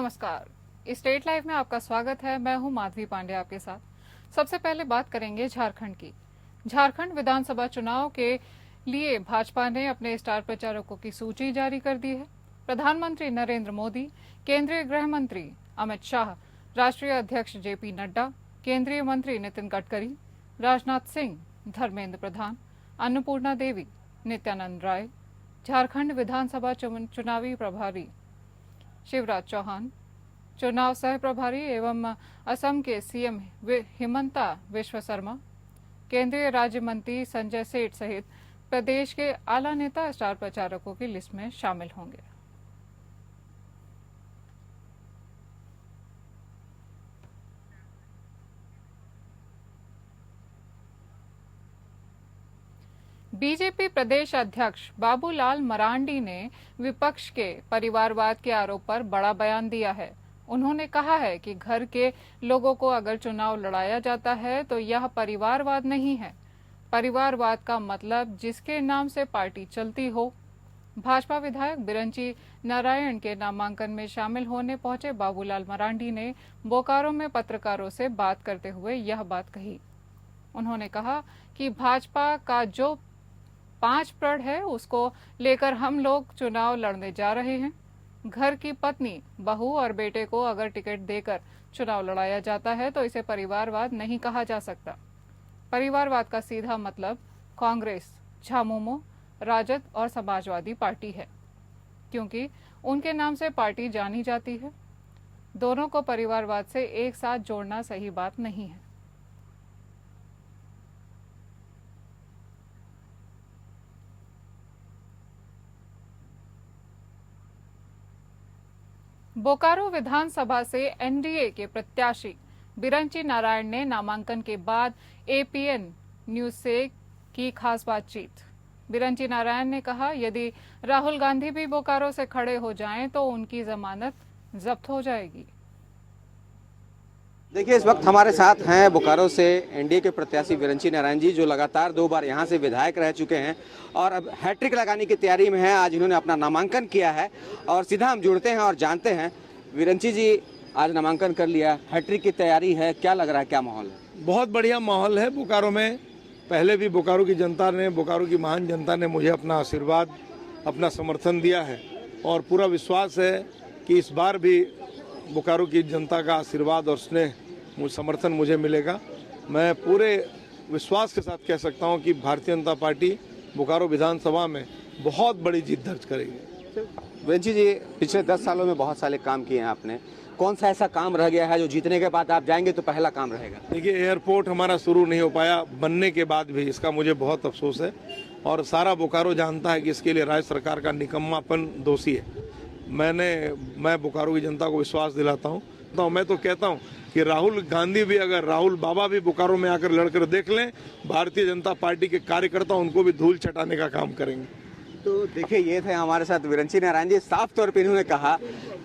नमस्कार। State live में आपका स्वागत है। मैं हूं माधवी पांडे आपके साथ। सबसे पहले बात करेंगे झारखंड की। झारखंड विधानसभा चुनाव के लिए भाजपा ने अपने स्टार प्रचारकों की सूची जारी कर दी है। प्रधानमंत्री नरेंद्र मोदी, केंद्रीय गृह मंत्री अमित शाह, राष्ट्रीय अध्यक्ष जेपी नड्डा, केंद्रीय मंत्री नितिन गडकरी, राजनाथ सिंह, धर्मेंद्र प्रधान, अन्नपूर्णा देवी, नित्यानंद राय, झारखंड विधानसभा चुनावी प्रभारी शिवराज चौहान, चुनाव सह प्रभारी एवं असम के सीएम हिमंता विश्व शर्मा, केंद्रीय राज्य मंत्री संजय सेठ सहित प्रदेश के आला नेता स्टार प्रचारकों की लिस्ट में शामिल होंगे। बीजेपी प्रदेश अध्यक्ष बाबूलाल मरांडी ने विपक्ष के परिवारवाद के आरोप पर बड़ा बयान दिया है। उन्होंने कहा है कि घर के लोगों को अगर चुनाव लड़ाया जाता है तो यह परिवारवाद नहीं है। परिवारवाद का मतलब जिसके नाम से पार्टी चलती हो। भाजपा विधायक बिरंची नारायण के नामांकन में शामिल होने पहुंचे बाबूलाल मरांडी ने बोकारो में पत्रकारों से बात करते हुए यह बात कही। उन्होंने कहा कि भाजपा का जो 5 प्रण है उसको लेकर हम लोग चुनाव लड़ने जा रहे हैं। घर की पत्नी, बहू और बेटे को अगर टिकट देकर चुनाव लड़ाया जाता है तो इसे परिवारवाद नहीं कहा जा सकता। परिवारवाद का सीधा मतलब कांग्रेस, झामुमो, राजद और समाजवादी पार्टी है, क्योंकि उनके नाम से पार्टी जानी जाती है। दोनों को परिवारवाद से एक साथ जोड़ना सही बात नहीं है। बोकारो विधानसभा से एनडीए के प्रत्याशी बिरंची नारायण ने नामांकन के बाद एपीएन न्यूज से की खास बातचीत। बिरंची नारायण ने कहा, यदि राहुल गांधी भी बोकारो से खड़े हो जाएं तो उनकी जमानत जब्त हो जाएगी। देखिए, इस वक्त हमारे साथ हैं बोकारो से एनडीए के प्रत्याशी बिरंची नारायण जी, जो लगातार 2 बार यहां से विधायक रह चुके हैं और अब हैट्रिक लगाने की तैयारी में हैं। आज इन्होंने अपना नामांकन किया है और सीधा हम जुड़ते हैं और जानते हैं। बिरंची जी, आज नामांकन कर लिया, हैट्रिक की तैयारी है, क्या लग रहा है, क्या माहौल है? बहुत बढ़िया माहौल है बोकारो में। पहले भी बोकारो की जनता ने, बोकारो की महान जनता ने मुझे अपना आशीर्वाद, अपना समर्थन दिया है और पूरा विश्वास है कि इस बार भी बोकारो की जनता का आशीर्वाद और स्नेह, समर्थन मुझे मिलेगा। मैं पूरे विश्वास के साथ कह सकता हूं कि भारतीय जनता पार्टी बोकारो विधानसभा में बहुत बड़ी जीत दर्ज करेगी। बिरंची जी, पिछले 10 सालों में बहुत सारे काम किए हैं आपने, कौन सा ऐसा काम रह गया है जो जीतने के बाद आप जाएंगे तो पहला काम रहेगा? देखिए, एयरपोर्ट हमारा शुरू नहीं हो पाया, बनने के बाद भी, इसका मुझे बहुत अफसोस है और सारा बोकारो जानता है कि इसके लिए राज्य सरकार का निकम्मापन दोषी है। मैं बोकारो की जनता को विश्वास दिलाता हूँ। तो मैं तो कहता हूँ कि राहुल गांधी भी, अगर राहुल बाबा भी बोकारो में आकर लड़कर देख लें, भारतीय जनता पार्टी के कार्यकर्ता उनको भी धूल चटाने का काम करेंगे। तो देखिए, ये थे हमारे साथ बिरंची नारायण जी। साफ तौर पे इन्होंने कहा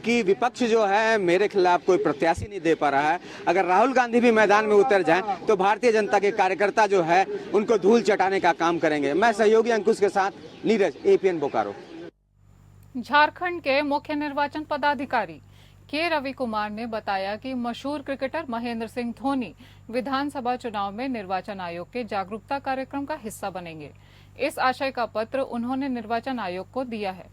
कि विपक्ष जो है मेरे खिलाफ कोई प्रत्याशी नहीं दे पा रहा है। अगर राहुल गांधी भी मैदान में उतर जाएं तो भारतीय जनता के कार्यकर्ता जो है उनको धूल चटाने का काम करेंगे। मैं सहयोगी अंकुश के साथ नीरज, एपीएन बोकारो। झारखंड के मुख्य निर्वाचन पदाधिकारी के रवि कुमार ने बताया कि मशहूर क्रिकेटर महेंद्र सिंह धोनी विधानसभा चुनाव में निर्वाचन आयोग के जागरूकता कार्यक्रम का हिस्सा बनेंगे। इस आशय का पत्र उन्होंने निर्वाचन आयोग को दिया है।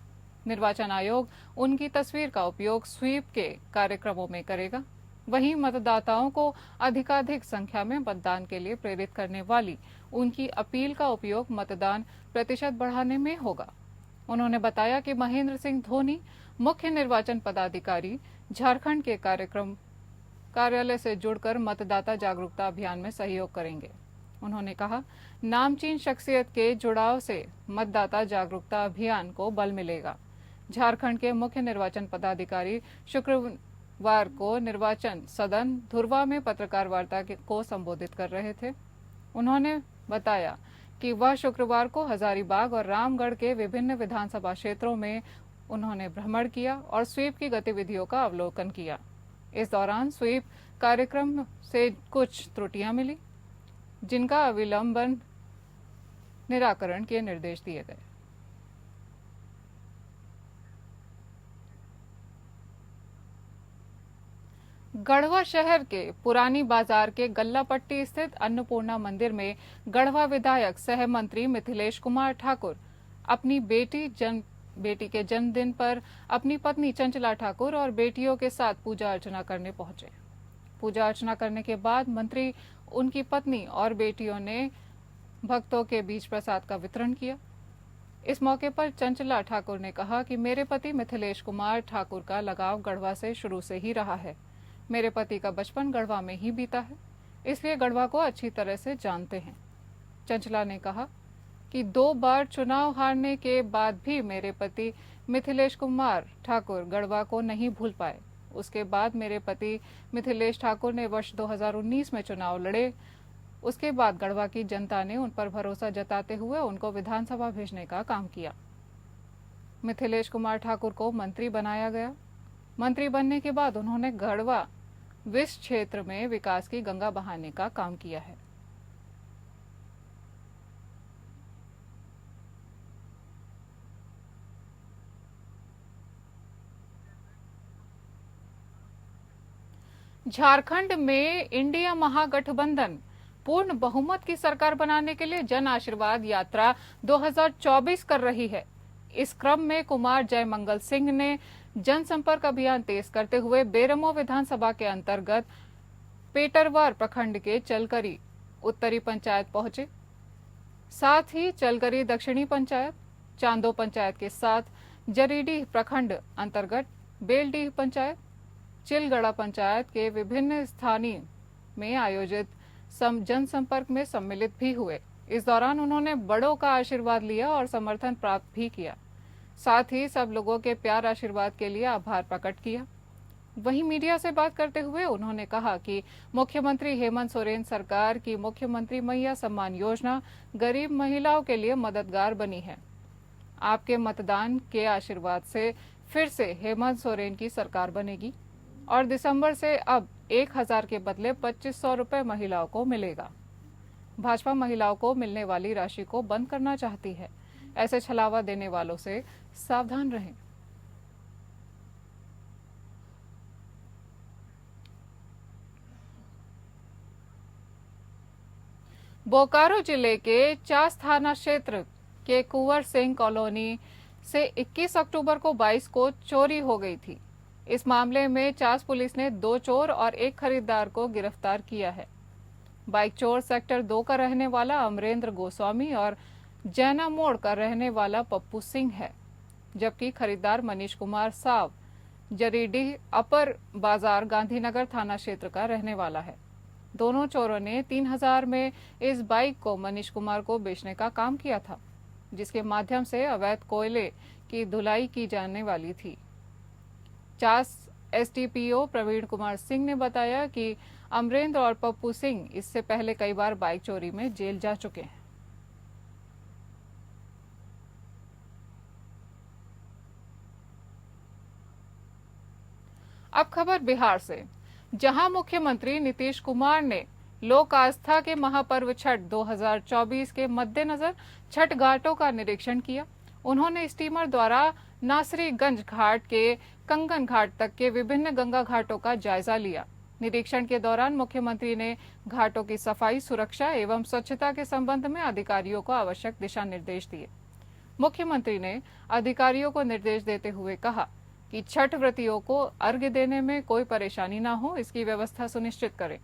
निर्वाचन आयोग उनकी तस्वीर का उपयोग स्वीप के कार्यक्रमों में करेगा। वहीं मतदाताओं को अधिकाधिक संख्या में मतदान के लिए प्रेरित करने वाली उनकी अपील का उपयोग मतदान प्रतिशत बढ़ाने में होगा। उन्होंने बताया कि महेंद्र सिंह धोनी मुख्य निर्वाचन पदाधिकारी झारखंड के कार्यालय से जुड़कर मतदाता जागरूकता अभियान में सहयोग करेंगे। उन्होंने कहा, नामचीन शख्सियत के जुड़ाव से मतदाता जागरूकता अभियान को बल मिलेगा। झारखंड के मुख्य निर्वाचन पदाधिकारी शुक्रवार को निर्वाचन सदन धुरवा में पत्रकार वार्ता को संबोधित कर रहे थे। उन्होंने बताया कि वह शुक्रवार को हजारीबाग और रामगढ़ के विभिन्न विधानसभा क्षेत्रों में उन्होंने भ्रमण किया और स्वीप की गतिविधियों का अवलोकन किया। इस दौरान स्वीप कार्यक्रम से कुछ त्रुटियां मिली, जिनका अविलंबन निराकरण के निर्देश दिए गए। गढ़वा शहर के पुरानी बाजार के गल्लापट्टी स्थित अन्नपूर्णा मंदिर में गढ़वा विधायक सह मंत्री मिथिलेश कुमार ठाकुर अपनी बेटी के जन्मदिन पर अपनी पत्नी चंचला ठाकुर और बेटियों के साथ पूजा अर्चना करने पहुंचे। पूजा अर्चना करने के बाद मंत्री, उनकी पत्नी और बेटियों ने भक्तों के बीच प्रसाद का वितरण किया। इस मौके पर चंचला ठाकुर ने कहा कि मेरे पति मिथिलेश कुमार ठाकुर का लगाव गढ़वा से शुरू से ही रहा है। मेरे पति का बचपन गढ़वा में ही बीता है, इसलिए गढ़वा को अच्छी तरह से जानते हैं। चंचला ने कहा कि 2 बार चुनाव हारने के बाद भी मेरे पति मिथिलेश कुमार ठाकुर गढ़वा को नहीं भूल पाए। उसके बाद मेरे पति मिथिलेश ठाकुर ने वर्ष 2019 में चुनाव लड़े। उसके बाद गढ़वा की जनता ने उन पर भरोसा जताते हुए उनको विधानसभा भेजने का काम किया। मिथिलेश कुमार ठाकुर को मंत्री बनाया गया। मंत्री बनने के बाद उन्होंने गढ़वा विस क्षेत्र में विकास की गंगा बहाने का काम किया है। झारखंड में इंडिया महागठबंधन पूर्ण बहुमत की सरकार बनाने के लिए जन आशीर्वाद यात्रा 2024 कर रही है। इस क्रम में कुमार जयमंगल सिंह ने जनसंपर्क अभियान तेज करते हुए बेरमो विधानसभा के अंतर्गत पेटरवार प्रखंड के चलकरी उत्तरी पंचायत पहुंचे। साथ ही चलकरी दक्षिणी पंचायत, चांदो पंचायत के साथ जरीडीह प्रखंड अंतर्गत बेलडीह पंचायत, चिलगड़ा पंचायत के विभिन्न स्थानीय में आयोजित जनसंपर्क में सम्मिलित भी हुए। इस दौरान उन्होंने बड़ों का आशीर्वाद लिया और समर्थन प्राप्त भी किया। साथ ही सब लोगों के प्यार आशीर्वाद के लिए आभार प्रकट किया। वहीं मीडिया से बात करते हुए उन्होंने कहा कि मुख्यमंत्री हेमंत सोरेन सरकार की मुख्यमंत्री मैया सम्मान योजना गरीब महिलाओं के लिए मददगार बनी है। आपके मतदान के आशीर्वाद से फिर से हेमंत सोरेन की सरकार बनेगी और दिसंबर से अब 1000 के बदले 2500 रुपए महिलाओं को मिलेगा। भाजपा महिलाओं को मिलने वाली राशि को बंद करना चाहती है। ऐसे छलावा देने वालों से सावधान रहें। बोकारो जिले के चास थाना क्षेत्र के कुंवर सिंह कॉलोनी से 21 अक्टूबर को 22 को चोरी हो गई थी। इस मामले में चास पुलिस ने 2 चोर और 1 खरीदार को गिरफ्तार किया है। बाइक चोर सेक्टर 2 का रहने वाला अमरेंद्र गोस्वामी और जैना मोड़ का रहने वाला पप्पू सिंह है, जबकि खरीदार मनीष कुमार साव जरीडीह अपर बाजार गांधीनगर थाना क्षेत्र का रहने वाला है। दोनों चोरों ने 3000 में इस बाइक को मनीष कुमार को बेचने का काम किया था, जिसके माध्यम से अवैध कोयले की धुलाई की जाने वाली थी। चास एसडीपीओ प्रवीण कुमार सिंह ने बताया कि अमरेंद्र और पप्पू सिंह इससे पहले कई बार बाइक चोरी में जेल जा चुके हैं। अब खबर बिहार से, जहां मुख्यमंत्री नीतीश कुमार ने लोक आस्था के महापर्व छठ 2024 के मद्देनजर छठ घाटों का निरीक्षण किया। उन्होंने स्टीमर द्वारा नासरीगंज घाट के कंगन घाट तक के विभिन्न गंगा घाटों का जायजा लिया। निरीक्षण के दौरान मुख्यमंत्री ने घाटों की सफाई, सुरक्षा एवं स्वच्छता के संबंध में अधिकारियों को आवश्यक दिशा निर्देश दिए। मुख्यमंत्री ने अधिकारियों को निर्देश देते हुए कहा कि छठ व्रतियों को अर्घ्य देने में कोई परेशानी न हो, इसकी व्यवस्था सुनिश्चित करें।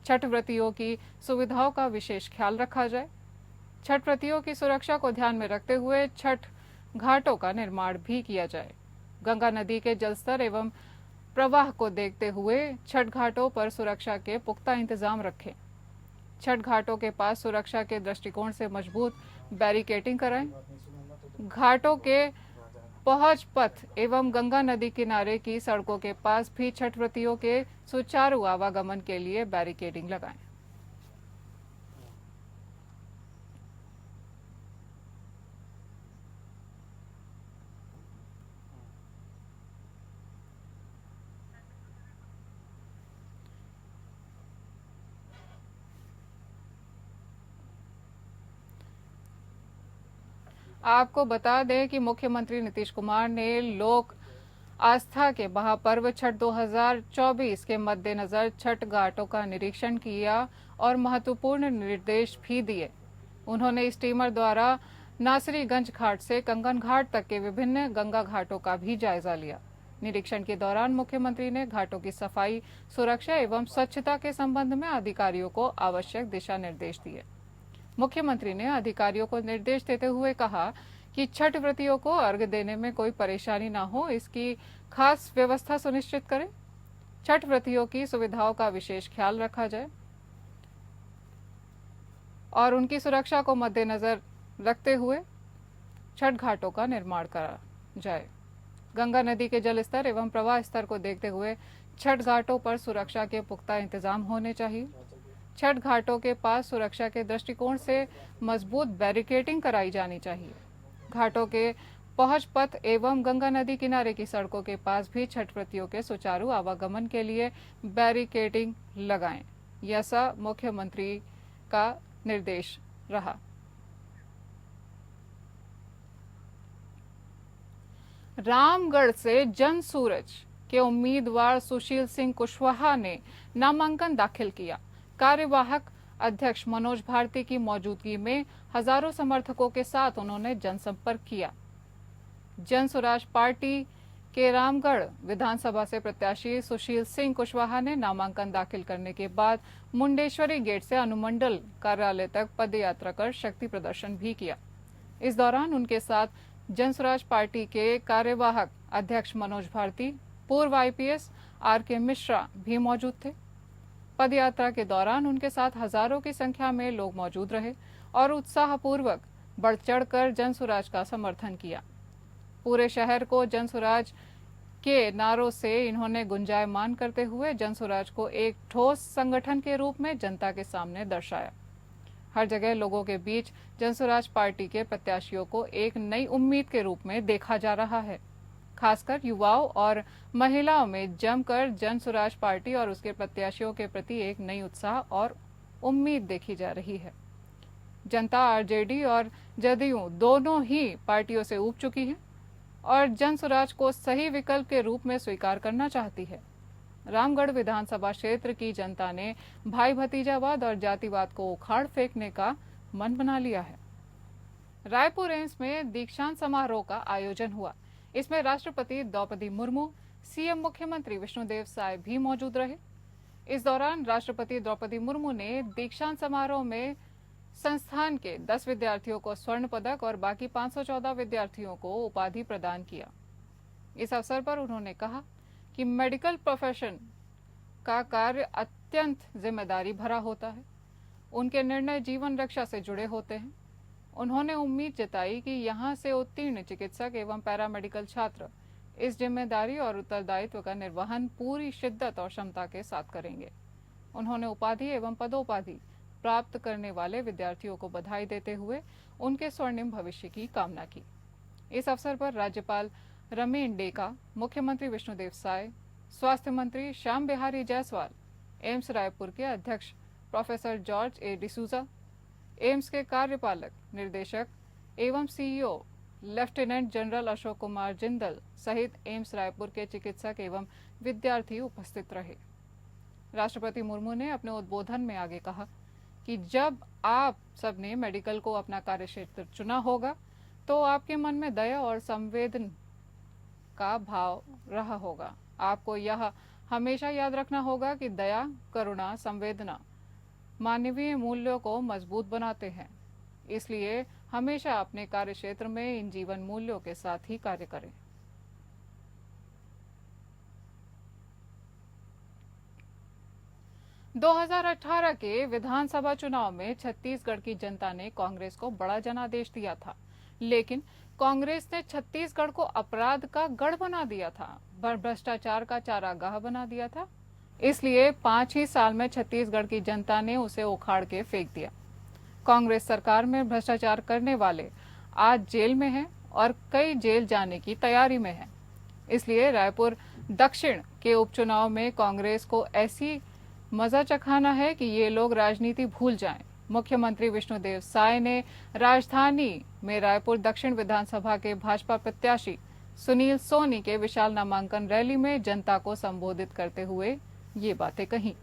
छठ व्रतियों की सुविधाओं का विशेष ख्याल रखा जाए। छठ व्रतियों की सुरक्षा को ध्यान में रखते हुए छठ घाटों का निर्माण भी किया जाए। गंगा नदी के जलस्तर एवं प्रवाह को देखते हुए छठ घाटों पर सुरक्षा के पुख्ता इंतजाम रखें। छठ घाटों के पास सुरक्षा के दृष्टिकोण से मजबूत बैरिकेडिंग कराएं। घाटों के पहुंच पथ एवं गंगा नदी किनारे की सड़कों के पास भी छठ व्रतियों के सुचारू आवागमन के लिए बैरिकेडिंग लगाएं। आपको बता दें कि मुख्यमंत्री नीतीश कुमार ने लोक आस्था के महापर्व छठ 2024 के मद्देनजर छठ घाटों का निरीक्षण किया और महत्वपूर्ण निर्देश भी दिए। उन्होंने स्टीमर द्वारा नासरीगंज घाट से कंगन घाट तक के विभिन्न गंगा घाटों का भी जायजा लिया। निरीक्षण के दौरान मुख्यमंत्री ने घाटों की सफाई, सुरक्षा एवं स्वच्छता के संबंध में अधिकारियों को आवश्यक दिशा निर्देश दिए। मुख्यमंत्री ने अधिकारियों को निर्देश देते हुए कहा कि छठ व्रतियों को अर्घ्य देने में कोई परेशानी न हो, इसकी खास व्यवस्था सुनिश्चित करें। छठ व्रतियों की सुविधाओं का विशेष ख्याल रखा जाए और उनकी सुरक्षा को मद्देनजर रखते हुए छठ घाटों का निर्माण करा जाए। गंगा नदी के जल स्तर एवं प्रवाह स्तर को देखते हुए छठ घाटों पर सुरक्षा के पुख्ता इंतजाम होने चाहिए। छठ घाटों के पास सुरक्षा के दृष्टिकोण से मजबूत बैरिकेडिंग कराई जानी चाहिए। घाटों के पहुंच पथ एवं गंगा नदी किनारे की सड़कों के पास भी छठ व्रतियों के सुचारू आवागमन के लिए बैरिकेडिंग लगाएं। यह मुख्यमंत्री का निर्देश रहा। रामगढ़ से जन सूरज के उम्मीदवार सुशील सिंह कुशवाहा ने नामांकन दाखिल किया। कार्यवाहक अध्यक्ष मनोज भारती की मौजूदगी में हजारों समर्थकों के साथ उन्होंने जनसंपर्क किया। जन स्वराज पार्टी के रामगढ़ विधानसभा से प्रत्याशी सुशील सिंह कुशवाहा ने नामांकन दाखिल करने के बाद मुंडेश्वरी गेट से अनुमंडल कार्यालय तक पदयात्रा कर शक्ति प्रदर्शन भी किया। इस दौरान उनके साथ जन स्वराज पार्टी के कार्यवाहक अध्यक्ष मनोज भारती, पूर्व आईपीएस आर.के. मिश्रा भी मौजूद थे। पदयात्रा के दौरान उनके साथ हजारों की संख्या में लोग मौजूद रहे और उत्साहपूर्वक बढ़ चढ़कर जन स्वराज का समर्थन किया। पूरे शहर को जन स्वराज के नारों से इन्होंने गुंजायमान करते हुए जन स्वराज को एक ठोस संगठन के रूप में जनता के सामने दर्शाया। हर जगह लोगों के बीच जन स्वराज पार्टी के प्रत्याशियों को एक नई उम्मीद के रूप में देखा जा रहा है। खासकर युवाओं और महिलाओं में जमकर जन स्वराज पार्टी और उसके प्रत्याशियों के प्रति एक नई उत्साह और उम्मीद देखी जा रही है। जनता आरजेडी और जदयू दोनों ही पार्टियों से ऊब चुकी है और जन स्वराज को सही विकल्प के रूप में स्वीकार करना चाहती है। रामगढ़ विधानसभा क्षेत्र की जनता ने भाई भतीजावाद और जातिवाद को उखाड़ फेंकने का मन बना लिया है। रायपुर एम्स में दीक्षांत समारोह का आयोजन हुआ। इसमें राष्ट्रपति द्रौपदी मुर्मू, सीएम मुख्यमंत्री विष्णुदेव साय भी मौजूद रहे। इस दौरान राष्ट्रपति द्रौपदी मुर्मू ने दीक्षांत समारोह में संस्थान के 10 विद्यार्थियों को स्वर्ण पदक और बाकी 514 विद्यार्थियों को उपाधि प्रदान किया। इस अवसर पर उन्होंने कहा कि मेडिकल प्रोफेशन का कार्य अत्यंत जिम्मेदारी भरा होता है। उनके निर्णय जीवन रक्षा से जुड़े होते हैं। उन्होंने उम्मीद जताई कि यहां से उत्तीर्ण चिकित्सक एवं पैरामेडिकल छात्र इस जिम्मेदारी और उत्तरदायित्व का निर्वहन पूरी शिद्दत और क्षमता के साथ करेंगे। उन्होंने उपाधि एवं पदोपाधि प्राप्त करने वाले विद्यार्थियों को बधाई देते हुए उनके स्वर्णिम भविष्य की कामना की। इस अवसर पर राज्यपाल रमेन डेका, मुख्यमंत्री विष्णुदेव साय, स्वास्थ्य मंत्री श्याम बिहारी जायसवाल, एम्स रायपुर के अध्यक्ष professor George A D'Souza, AIIMS के कार्यपालक निदेशक एवं CEO lieutenant general Ashok Kumar Jindal सहित एम्स रायपुर के चिकित्सक एवं विद्यार्थी उपस्थित रहे। राष्ट्रपति मुर्मू ने अपने उद्बोधन में आगे कहा कि जब आप सबने मेडिकल को अपना कार्यक्षेत्र चुना होगा तो आपके मन में दया और संवेदन का भाव रहा होगा। आपको यह हमेशा याद रखना होगा कि दया, करुणा, संवेदना मानवीय मूल्यों को मजबूत बनाते हैं। इसलिए हमेशा अपने कार्यक्षेत्र में इन जीवन मूल्यों के साथ ही कार्य करें। – 2018 के विधानसभा चुनाव में छत्तीसगढ़ की जनता ने कांग्रेस को बड़ा जनादेश दिया था, लेकिन कांग्रेस ने छत्तीसगढ़ को अपराध का गढ़ बना दिया था, भ्रष्टाचार का चारागाह बना दिया था। इसलिए 5 ही साल में छत्तीसगढ़ की जनता ने उसे उखाड़ के फेंक दिया। कांग्रेस सरकार में भ्रष्टाचार करने वाले आज जेल में हैं और कई जेल जाने की तैयारी में हैं। इसलिए रायपुर दक्षिण के उपचुनाव में कांग्रेस को ऐसी मजा चखाना है कि ये लोग राजनीति भूल जाएं। मुख्यमंत्री विष्णुदेव साय ने राजधानी में रायपुर दक्षिण विधानसभा के भाजपा प्रत्याशी सुनील सोनी के विशाल नामांकन रैली में जनता को संबोधित करते हुए ये बातें कही।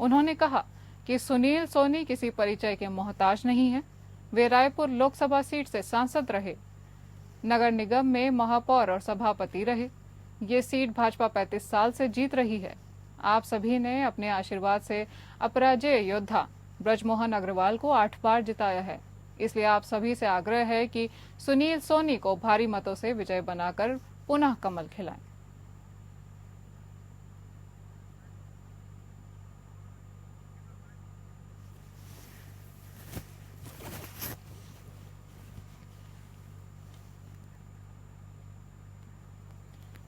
उन्होंने कहा कि सुनील सोनी किसी परिचय के मोहताज नहीं है। वे रायपुर लोकसभा सीट से सांसद रहे, नगर निगम में महापौर और सभापति रहे। ये सीट भाजपा 35 साल से जीत रही है। आप सभी ने अपने आशीर्वाद से अपराजेय योद्धा ब्रजमोहन अग्रवाल को 8 बार जिताया है। इसलिए आप सभी से आग्रह है कि सुनील सोनी को भारी मतों से विजय बनाकर पुनः कमल खिलाएं।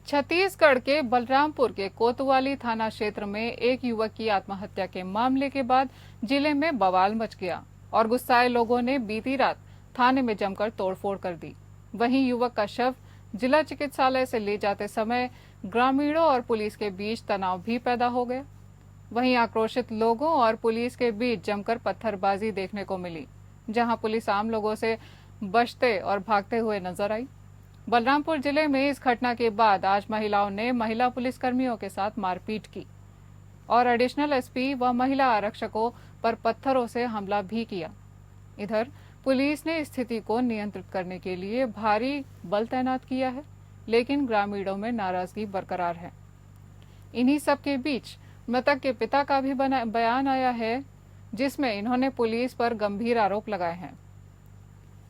छत्तीसगढ़ के बलरामपुर के कोतवाली थाना क्षेत्र में एक युवक की आत्महत्या के मामले के बाद जिले में बवाल मच गया और गुस्साए लोगों ने बीती रात थाने में जमकर तोड़फोड़ कर दी। वहीं युवक का शव जिला चिकित्सालय से ले जाते समय ग्रामीणों और पुलिस के बीच तनाव भी पैदा हो गया। वहीं आक्रोशित लोगों और पुलिस के बीच जमकर पत्थरबाजी देखने को मिली, जहां पुलिस आम लोगों से बचते और भागते हुए नजर आई। बलरामपुर जिले में इस घटना के बाद आज महिलाओं ने महिला पुलिसकर्मियों के साथ मारपीट की और एडिशनल एसपी व महिला आरक्षकों पर पत्थरों से हमला भी किया। इधर पुलिस ने स्थिति को नियंत्रित करने के लिए भारी बल तैनात किया है, लेकिन ग्रामीणों में नाराजगी बरकरार है। इन्हीं सब के बीच मृतक के पिता का भी बयान आया है, जिसमें इन्होंने पुलिस पर गंभीर आरोप लगाए हैं।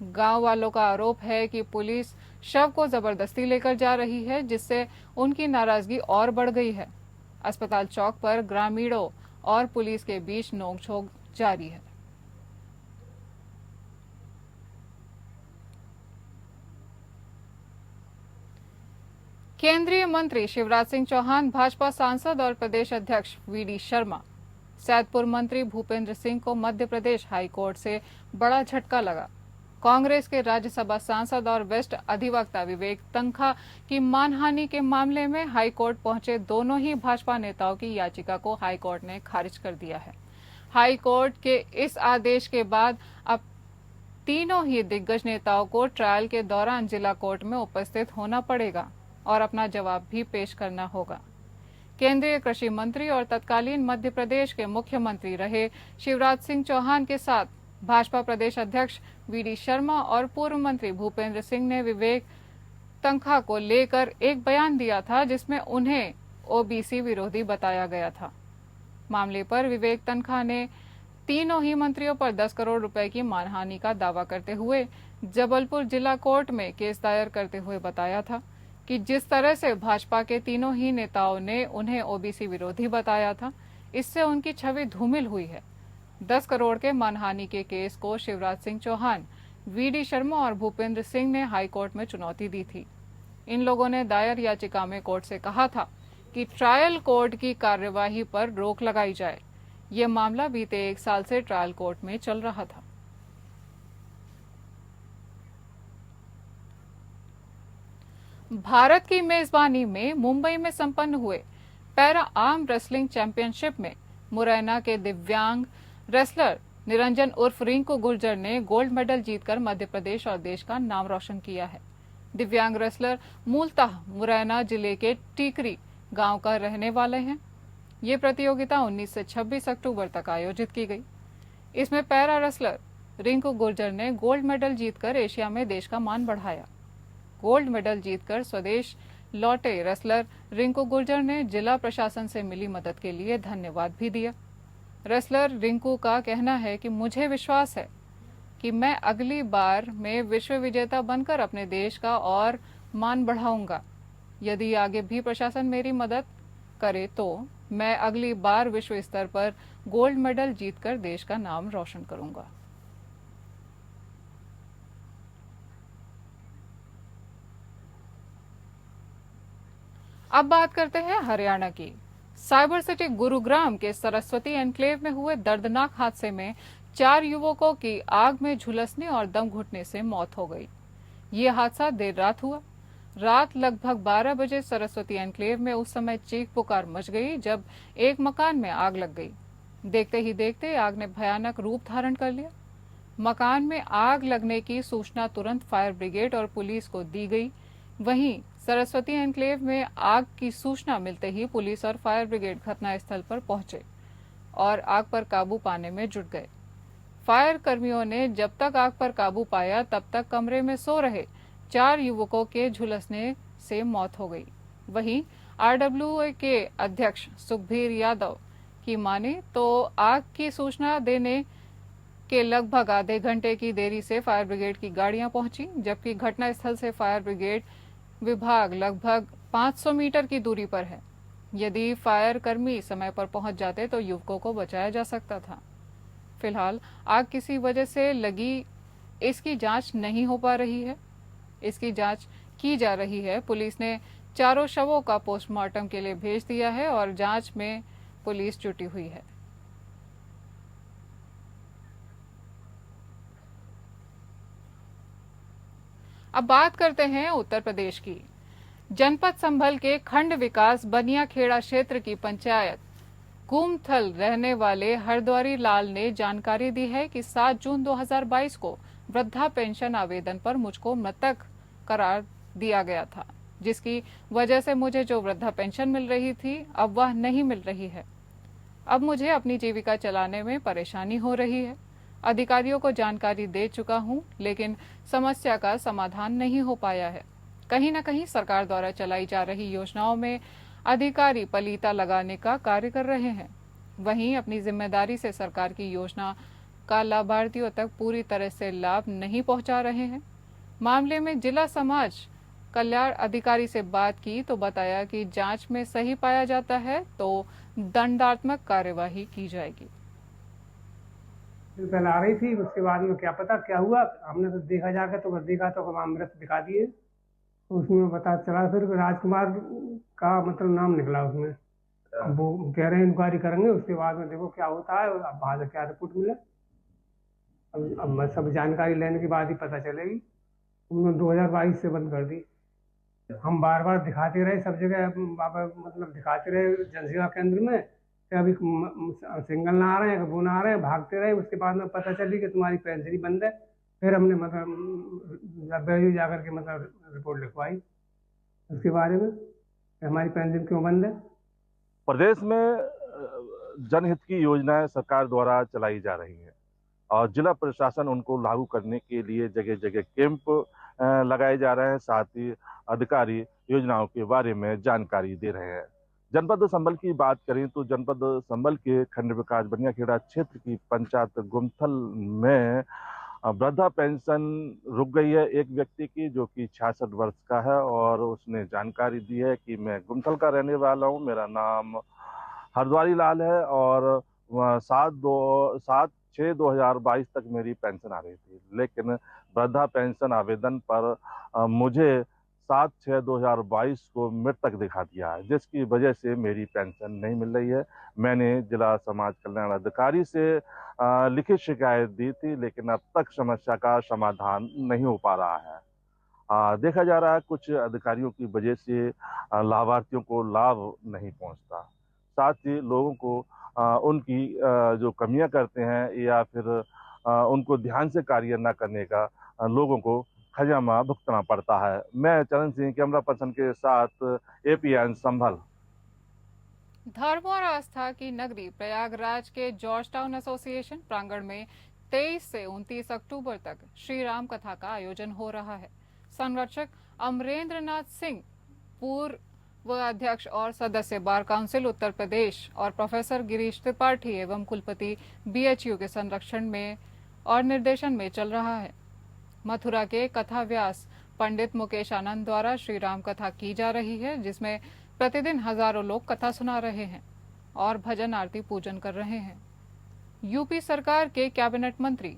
गांव वालों का आरोप है कि पुलिस शव को जबरदस्ती लेकर जा रही है, जिससे उनकी नाराजगी और बढ़ गई है। अस्पताल चौक पर ग्रामीणों और पुलिस के बीच नोकझोंक जारी है। केंद्रीय मंत्री शिवराज सिंह चौहान, भाजपा सांसद और प्रदेश अध्यक्ष वीडी शर्मा, सैदपुर मंत्री भूपेंद्र सिंह को मध्य प्रदेश हाईकोर्ट से बड़ा झटका लगा। कांग्रेस के राज्यसभा सांसद और वेस्ट अधिवक्ता विवेक तन्खा की मानहानि के मामले में हाईकोर्ट पहुंचे दोनों ही भाजपा नेताओं की याचिका को हाईकोर्ट ने खारिज कर दिया है। हाईकोर्ट के इस आदेश के बाद अब तीनों ही दिग्गज नेताओं को ट्रायल के दौरान जिला कोर्ट में उपस्थित होना पड़ेगा और अपना जवाब भी पेश करना होगा। केंद्रीय कृषि मंत्री और तत्कालीन मध्य प्रदेश के मुख्यमंत्री रहे शिवराज सिंह चौहान के साथ भाजपा प्रदेश अध्यक्ष वीडी शर्मा और पूर्व मंत्री भूपेंद्र सिंह ने विवेक तन्खा को लेकर एक बयान दिया था, जिसमें उन्हें ओबीसी विरोधी बताया गया था। मामले पर विवेक तन्खा ने तीनों ही मंत्रियों पर 10 करोड़ रुपए की मानहानि का दावा करते हुए जबलपुर जिला कोर्ट में केस दायर करते हुए बताया था कि जिस तरह से भाजपा के तीनों ही नेताओं ने उन्हें ओबीसी विरोधी बताया था, इससे उनकी छवि धूमिल हुई है। 10 करोड़ के मानहानि के केस को शिवराज सिंह चौहान, वीडी शर्मा और भूपेंद्र सिंह ने हाईकोर्ट में चुनौती दी थी। इन लोगों ने दायर याचिका में कोर्ट से कहा था कि ट्रायल कोर्ट की कार्यवाही पर रोक लगाई जाए। ये मामला बीते 1 साल से ट्रायल कोर्ट में चल रहा था। भारत की मेजबानी में मुंबई में संपन्न हुए पैरा आर्म रेसलिंग चैंपियनशिप में मुरैना के दिव्यांग रेसलर निरंजन उर्फ रिंकू गुर्जर ने गोल्ड मेडल जीतकर मध्य प्रदेश और देश का नाम रोशन किया है। दिव्यांग रेसलर मूलतः मुरैना जिले के टीकरी गांव का रहने वाले हैं। ये प्रतियोगिता 19 से 26 अक्टूबर तक आयोजित की गई। इसमें पैरा रेसलर रिंकू गुर्जर ने गोल्ड मेडल जीतकर एशिया में देश का मान बढ़ाया। गोल्ड मेडल जीतकर स्वदेश लौटे रेसलर रिंकू गुर्जर ने जिला प्रशासन से मिली मदद के लिए धन्यवाद भी दिया। रेसलर रिंकू का कहना है कि मुझे विश्वास है कि मैं अगली बार में विश्व विजेता बनकर अपने देश का और मान बढ़ाऊंगा। यदि आगे भी प्रशासन मेरी मदद करे तो मैं अगली बार विश्व स्तर पर गोल्ड मेडल जीतकर देश का नाम रोशन करूंगा। अब बात करते हैं हरियाणा की। साइबर सिटी गुरुग्राम के सरस्वती एन्क्लेव में हुए दर्दनाक हादसे में 4 युवकों की आग में झुलसने और दम घुटने से मौत हो गई। ये हादसा देर रात हुआ। रात लगभग 12 बजे सरस्वती एन्क्लेव में उस समय चीख पुकार मच गई जब एक मकान में आग लग गई। देखते ही देखते आग ने भयानक रूप धारण कर लिया। मकान में आग लगने की सूचना तुरंत फायर ब्रिगेड और पुलिस को दी गई। वहीं सरस्वती एन्क्लेव में आग की सूचना मिलते ही पुलिस और फायर ब्रिगेड घटनास्थल पर पहुंचे और आग पर काबू पाने में जुट गए। फायर कर्मियों ने जब तक आग पर काबू पाया तब तक कमरे में सो रहे 4 युवकों के झुलसने से मौत हो गई। वहीं आरडब्ल्यूए के अध्यक्ष सुखबीर यादव की माने तो आग की सूचना देने के लगभग आधे घंटे की देरी से फायर ब्रिगेड की गाड़ियां पहुंची, जबकि घटनास्थल से फायर ब्रिगेड विभाग लगभग 500 मीटर की दूरी पर है। यदि फायर कर्मी समय पर पहुंच जाते तो युवकों को बचाया जा सकता था। फिलहाल आग किसी वजह से लगी, इसकी जांच नहीं हो पा रही है। इसकी जांच की जा रही है। पुलिस ने चारों शवों का पोस्टमार्टम के लिए भेज दिया है और जांच में पुलिस जुटी हुई है। अब बात करते हैं उत्तर प्रदेश की। जनपद संभल के खंड विकास बनियाखेड़ा क्षेत्र की पंचायत कुमथल रहने वाले हरद्वारी लाल ने जानकारी दी है कि 7 जून 2022 को वृद्धा पेंशन आवेदन पर मुझको मृतक करार दिया गया था, जिसकी वजह से मुझे जो वृद्धा पेंशन मिल रही थी अब वह नहीं मिल रही है। अब मुझे अपनी जीविका चलाने में परेशानी हो रही है। अधिकारियों को जानकारी दे चुका हूं, लेकिन समस्या का समाधान नहीं हो पाया है। कहीं न कहीं सरकार द्वारा चलाई जा रही योजनाओं में अधिकारी पलीता लगाने का कार्य कर रहे हैं। वहीं अपनी जिम्मेदारी से सरकार की योजना का लाभार्थियों तक पूरी तरह से लाभ नहीं पहुंचा रहे हैं। मामले में जिला समाज कल्याण अधिकारी से बात की तो बताया कि जांच में सही पाया जाता है तो दंडात्मक कार्यवाही की जाएगी। पहले आ रही थी, उसके बाद में क्या पता क्या हुआ, हमने तो देखा जाकर तो देखा तो अमृत दिखा दिए, तो उसमें पता चला फिर राजकुमार का मतलब नाम निकला उसमें। अब वो कह रहे हैं इंक्वायरी करेंगे, उसके बाद में देखो क्या होता है, अब वहां से क्या रिपोर्ट मिले। अब सब जानकारी लेने के बाद ही पता चलेगी। उन्होंने 2022 से बंद कर दी। हम बार बार दिखाते रहे सब जगह, मतलब दिखाते रहे जनसेवा केंद्र में, अभी सिंगल ना आ रहे हैं, वो ना आ रहे हैं, भागते रहे। उसके बाद में पता चली कि तुम्हारी पेंशन ही बंद है। फिर हमने मतलब जाकर के मतलब रिपोर्ट लिखवाई उसके बारे में, हमारी पेंशन क्यों बंद है। प्रदेश में जनहित की योजनाएं सरकार द्वारा चलाई जा रही हैं और जिला प्रशासन उनको लागू करने के लिए जगह जगह कैंप लगाए जा रहे हैं। साथ ही अधिकारी योजनाओं के बारे में जानकारी दे रहे हैं। जनपद संभल की बात करें तो जनपद संभल के खंड विकास बनियाखेड़ा क्षेत्र की पंचायत गुमथल में वृद्धा पेंशन रुक गई है एक व्यक्ति की, जो कि 66 वर्ष का है और उसने जानकारी दी है कि मैं गुमथल का रहने वाला हूं, मेरा नाम हरद्वारी लाल है और 7/6/2022 तक मेरी पेंशन आ रही थी, लेकिन वृद्धा पेंशन आवेदन पर मुझे 7/6/2022 को मृतक दिखा दिया है, जिसकी वजह से मेरी पेंशन नहीं मिल रही है। मैंने जिला समाज कल्याण अधिकारी से लिखित शिकायत दी थी, लेकिन अब तक समस्या का समाधान नहीं हो पा रहा है। देखा जा रहा है कुछ अधिकारियों की वजह से लाभार्थियों को लाभ नहीं पहुंचता। साथ ही लोगों को उनकी जो कमियां करते हैं या फिर उनको ध्यान से कार्य न करने का लोगों को खजामा भुगतना पड़ता है। मैं चरण सिंह, कैमरा पर्सन के साथ APN संभल। धर्म और आस्था की नगरी प्रयागराज के जॉर्ज टाउन एसोसिएशन प्रांगण में 23 से 29 अक्टूबर तक श्री राम कथा का आयोजन हो रहा है। संरक्षक अमरेंद्रनाथ सिंह, पूर्व अध्यक्ष और सदस्य बार काउंसिल उत्तर प्रदेश और प्रोफेसर गिरीश त्रिपाठी एवं कुलपति BHU के संरक्षण में और निर्देशन में चल रहा है। मथुरा के कथा व्यास पंडित मुकेश आनंद द्वारा श्री राम कथा की जा रही है, जिसमें प्रतिदिन हजारों लोग कथा सुना रहे हैं और भजन आरती पूजन कर रहे हैं। यूपी सरकार के कैबिनेट मंत्री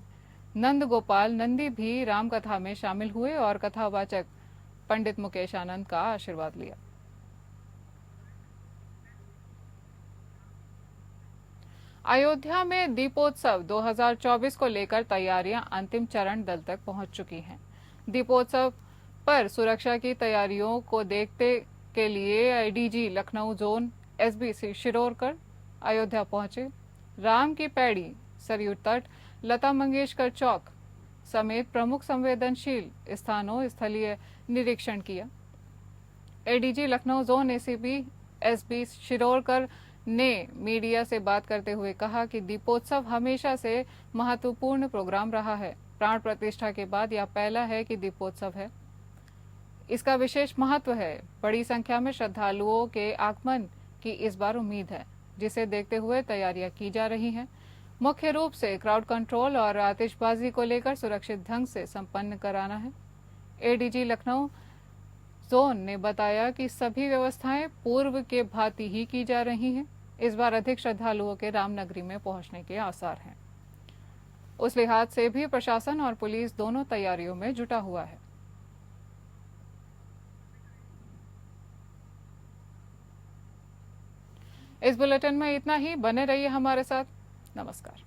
नंद गोपाल नंदी भी राम कथा में शामिल हुए और कथावाचक पंडित मुकेश आनंद का आशीर्वाद लिया। अयोध्या में दीपोत्सव 2024 को लेकर तैयारियां अंतिम चरण दल तक पहुंच चुकी हैं। दीपोत्सव पर सुरक्षा की तैयारियों को देखते के लिए IDG Lucknow zone SB Shirodkar Ayodhya पहुंचे। राम की पैड़ी, सरयू तट, लता मंगेशकर चौक समेत प्रमुख संवेदनशील स्थानों स्थलीय निरीक्षण किया। ADG Lucknow zone ACP SB Shirodkar ने मीडिया से बात करते हुए कहा कि दीपोत्सव हमेशा से महत्वपूर्ण प्रोग्राम रहा है। प्राण प्रतिष्ठा के बाद यह पहला है कि दीपोत्सव है। इसका विशेष महत्व है। बड़ी संख्या में श्रद्धालुओं के आगमन की इस बार उम्मीद है, जिसे देखते हुए तैयारियां की जा रही हैं। मुख्य रूप से क्राउड कंट्रोल और आतिशबाजी को लेकर सुरक्षित ढंग से संपन्न कराना है। एडीजी लखनऊ जोन ने बताया कि सभी व्यवस्थाएं पूर्व के भांति ही की जा रही हैं। इस बार अधिक श्रद्धालुओं के रामनगरी में पहुंचने के आसार हैं। उस लिहाज से भी प्रशासन और पुलिस दोनों तैयारियों में जुटा हुआ है। इस बुलेटिन में इतना ही। बने रहिए हमारे साथ। नमस्कार।